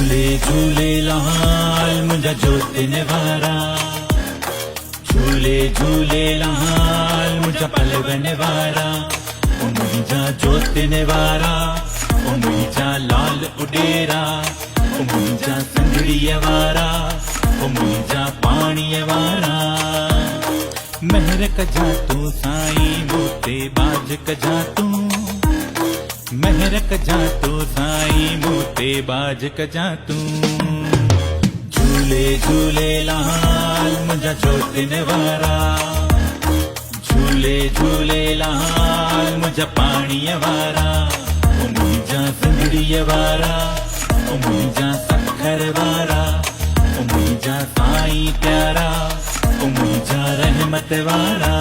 झूले झूलेलाल मुंहिंजा जोति निवारा, झूले झूलेलाल मुंहिंजा पलव निवारा, ओ मुंहिंजा जोति निवारा, ओ मुंहिंजा लाल उडेरा, ओ मुंहिंजा संगड़ीअ वारा, ओ मुंहिंजा पाणीअ वारा। महर कजा तूं साईं मूंते बाज कजा तूं, महर कजा तूं साईं मूंते बाज कजा तूं। झूले झूलेलाल मुंहिंजा जोति निवारा, झूले झूलेलाल मुंहिंजा पाणीअ वारा, ओ मुंहिंजा सिंधड़ीअ वारा, ओ मुंहिंजा सखर वारा, ओ मुंहिंजा साईं प्यारा, ओ मुंहिंजा रहमत वारा।